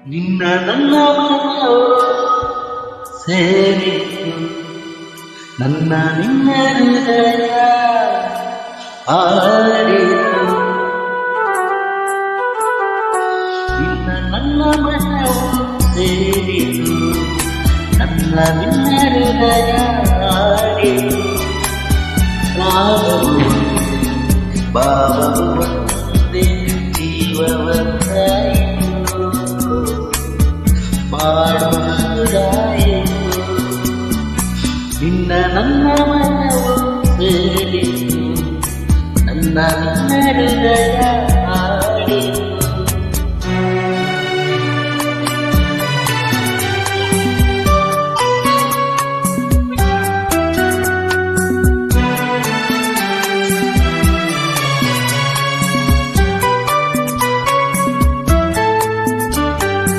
ನಿನ್ನ ನನ್ನ ಮನವು ಸೇರಿತು, ನನ್ನ ನಿನ್ನ ಹೃದಯ ಆಡಿತು. ನಿನ್ನ ನನ್ನ ಮನವು ಸೇರಿತು, ನನ್ನ ನಿನ್ನ ಹೃದಯ ಆಡಿತು. ರಾಗವು ಭಾವವು ಒಂದೇ, ಜೀವವಂತಾಯಿತು, ಮಾಡುವುದಾಯಿತು. ನಿನ್ನ ನನ್ನ ಮನವು ಸೇರಿತು, ನನ್ನ ನಿನ್ನ ಹೃದಯ